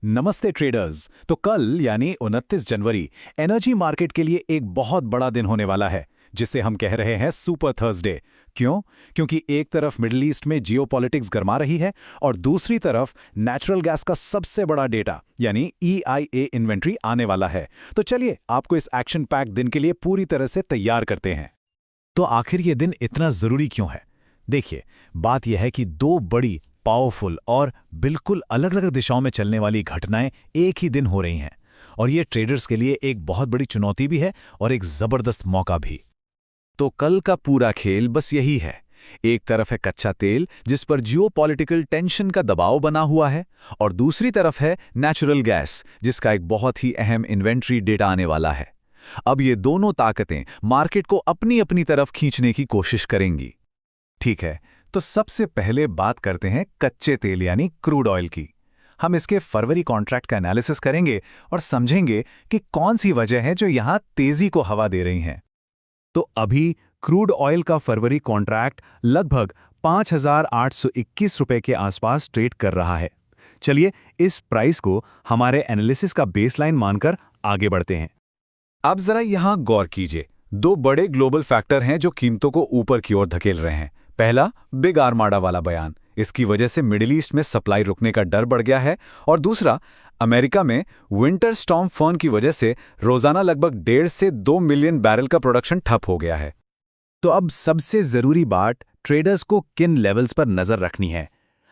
नमस्ते ट्रेडर्स। तो कल यानी 29 जनवरी एनर्जी मार्केट के लिए एक बहुत बड़ा दिन होने वाला है, जिसे हम कह रहे हैं सुपर थर्सडे। क्यों? क्योंकि एक तरफ मिडिल ईस्ट में जियोपॉलिटिक्स गरमा रही है और दूसरी तरफ नेचुरल गैस का सबसे बड़ा डेटा यानी EIA इन्वेंट्री आने वाला है। तो चलिए आपको इस एक्शन पैक दिन के लिए पूरी तरह से तैयार करते हैं। तो आखिर ये दिन इतना जरूरी क्यों है? देखिए, बात यह है कि दो बड़ी पावरफुल और बिल्कुल अलग अलग दिशाओं में चलने वाली घटनाएं एक ही दिन हो रही हैं, और ये ट्रेडर्स के लिए एक बहुत बड़ी चुनौती भी है और एक जबरदस्त मौका भी। तो कल का पूरा खेल बस यही है। एक तरफ है कच्चा तेल जिस पर जियोपॉलिटिकल टेंशन का दबाव बना हुआ है, और दूसरी तरफ है नेचुरल गैस जिसका एक बहुत ही अहम इन्वेंट्री डेटा आने वाला है। अब ये दोनों ताकतें मार्केट को अपनी अपनी तरफ खींचने की कोशिश करेंगी। ठीक है, तो सबसे पहले बात करते हैं कच्चे तेल यानी क्रूड ऑयल की। हम इसके फरवरी कॉन्ट्रैक्ट का एनालिसिस करेंगे और समझेंगे कि कौन सी वजह है जो यहां तेजी को हवा दे रही हैं। तो अभी क्रूड ऑयल का फरवरी कॉन्ट्रैक्ट लगभग 5,821 रुपए के आसपास ट्रेड कर रहा है। चलिए इस प्राइस को हमारे एनालिसिस का बेसलाइन मानकर आगे बढ़ते हैं। अब जरा यहां गौर कीजिए, दो बड़े ग्लोबल फैक्टर हैं जो कीमतों को ऊपर की ओर धकेल रहे हैं। पहला, बिग आर्माडा वाला बयान, इसकी वजह से मिडिल ईस्ट में सप्लाई रुकने का डर बढ़ गया है, और दूसरा, अमेरिका में विंटर स्टॉर्म फर्न की वजह से रोजाना लगभग 1.5 से 2 मिलियन बैरल का प्रोडक्शन ठप हो गया है। तो अब सबसे जरूरी बात, ट्रेडर्स को किन लेवल्स पर नजर रखनी है।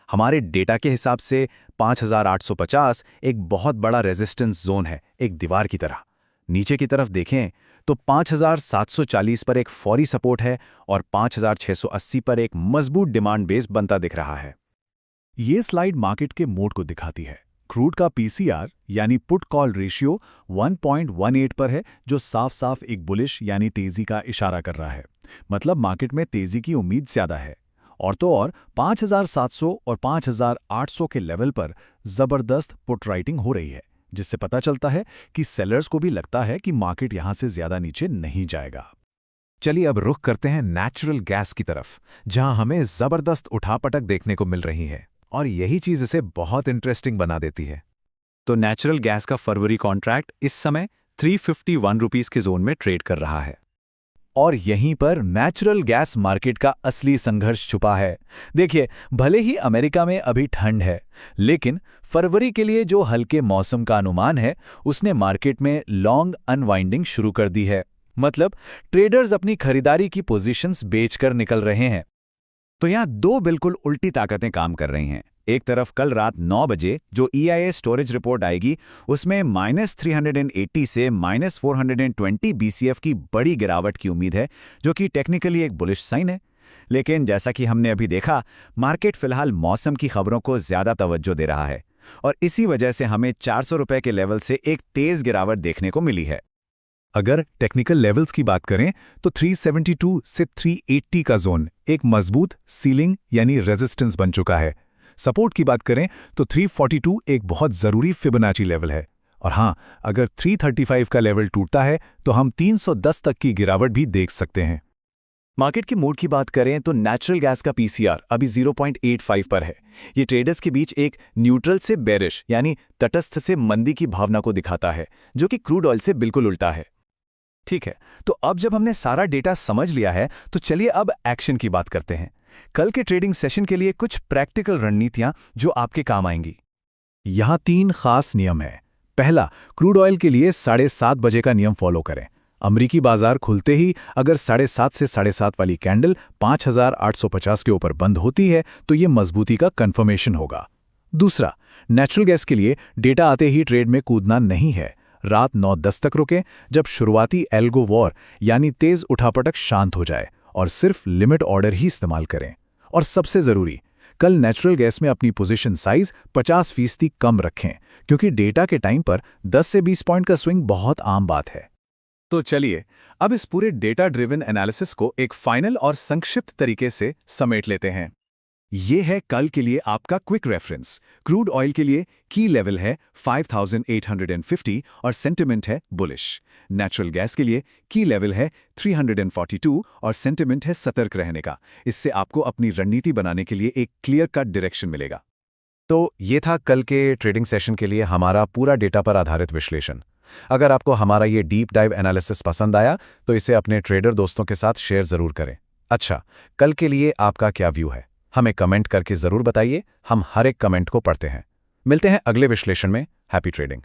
हमारे डेटा के हिसाब से 5,850 एक बहुत बड़ा रेजिस्टेंस जोन है, एक दीवार की तरह। नीचे की तरफ देखें तो 5,740 पर एक फौरी सपोर्ट है और 5,680 पर एक मजबूत डिमांड बेस बनता दिख रहा है। ये स्लाइड मार्केट के मोड को दिखाती है। क्रूड का PCR यानी पुट कॉल रेशियो 1.18 पर है, जो साफ साफ एक बुलिश यानी तेजी का इशारा कर रहा है। मतलब मार्केट में तेजी की उम्मीद ज्यादा है। और तो और 5,700 और 5,800 के लेवल पर जबरदस्त पुट राइटिंग हो रही है, जिससे पता चलता है कि सेलर्स को भी लगता है कि मार्केट यहां से ज्यादा नीचे नहीं जाएगा। चलिए अब रुख करते हैं नेचुरल गैस की तरफ, जहां हमें जबरदस्त उठापटक देखने को मिल रही है, और यही चीज इसे बहुत इंटरेस्टिंग बना देती है। तो नेचुरल गैस का फरवरी कॉन्ट्रैक्ट इस समय 351 रुपीस के जोन में ट्रेड कर रहा है, और यहीं पर नेचुरल गैस मार्केट का असली संघर्ष छुपा है। देखिए, भले ही अमेरिका में अभी ठंड है, लेकिन फरवरी के लिए जो हल्के मौसम का अनुमान है, उसने मार्केट में लॉन्ग अनवाइंडिंग शुरू कर दी है। मतलब ट्रेडर्स अपनी खरीदारी की पोजीशंस बेचकर निकल रहे हैं। तो यहां दो बिल्कुल उल्टी ताकतें काम कर रही हैं। एक तरफ कल रात 9 बजे जो EIA स्टोरेज रिपोर्ट आएगी, उसमें -380 से -420 BCF की बड़ी गिरावट की उम्मीद है, जो कि टेक्निकली एक बुलिश साइन है। लेकिन जैसा कि हमने अभी देखा, मार्केट फिलहाल मौसम की खबरों को ज्यादा तवज्जो दे रहा है, और इसी वजह से हमें 400 रुपए के लेवल से एक तेज गिरावट देखने को मिली है। अगर टेक्निकल लेवल्स की बात करें तो 372 से 380 का जोन एक मजबूत सीलिंग यानी रेजिस्टेंस बन चुका है। सपोर्ट की बात करें तो 342 एक बहुत जरूरी फिबोनाची लेवल है, और हां, अगर 335 का लेवल टूटता है तो हम 310 तक की गिरावट भी देख सकते हैं। मार्केट के मूड की बात करें तो नेचुरल गैस का PCR अभी 0.85 पर है। ये ट्रेडर्स के बीच एक न्यूट्रल से बेरिश यानी तटस्थ से मंदी की भावना को दिखाता है, जो कि क्रूड ऑयल से बिल्कुल उल्टा है। ठीक है, तो अब जब हमने सारा डेटा समझ लिया है, तो चलिए अब एक्शन की बात करते हैं। कल के ट्रेडिंग सेशन के लिए कुछ प्रैक्टिकल रणनीतियां जो आपके काम आएंगी। यहां 3 खास नियम हैं। पहला, क्रूड ऑयल के लिए 7:30 बजे का नियम फॉलो करें। अमरीकी बाजार खुलते ही अगर 7:30 से 7:30 वाली कैंडल 5,850 के ऊपर बंद होती है, तो ये मजबूती का कंफर्मेशन होगा। दूसरा, नेचुरल गैस के लिए डेटा आते ही ट्रेड में कूदना नहीं है। रात 9:10 तक रुकें, जब शुरुआती एल्गो वॉर यानी तेज उठापटक शांत हो जाए, और सिर्फ लिमिट ऑर्डर ही इस्तेमाल करें। और सबसे जरूरी, कल नेचुरल गैस में अपनी पोजीशन साइज 50% कम रखें, क्योंकि डेटा के टाइम पर 10 से 20 पॉइंट का स्विंग बहुत आम बात है। तो चलिए अब इस पूरे डेटा ड्रिवन एनालिसिस को एक फाइनल और संक्षिप्त तरीके से समेट लेते हैं। ये है कल के लिए आपका क्विक रेफरेंस। क्रूड ऑयल के लिए की लेवल है 5,850 और सेंटिमेंट है बुलिश। नेचुरल गैस के लिए की लेवल है 342 और सेंटिमेंट है सतर्क रहने का। इससे आपको अपनी रणनीति बनाने के लिए एक क्लियर कट डायरेक्शन मिलेगा। तो ये था कल के ट्रेडिंग सेशन के लिए हमारा पूरा डेटा पर आधारित विश्लेषण। अगर आपको हमारा ये डीप डाइव एनालिसिस पसंद आया तो इसे अपने ट्रेडर दोस्तों के साथ शेयर ज़रूर करें। अच्छा, कल के लिए आपका क्या व्यू है? हमें कमेंट करके ज़रूर बताइए, हम हर एक कमेंट को पढ़ते हैं। मिलते हैं अगले विश्लेषण में। Happy trading.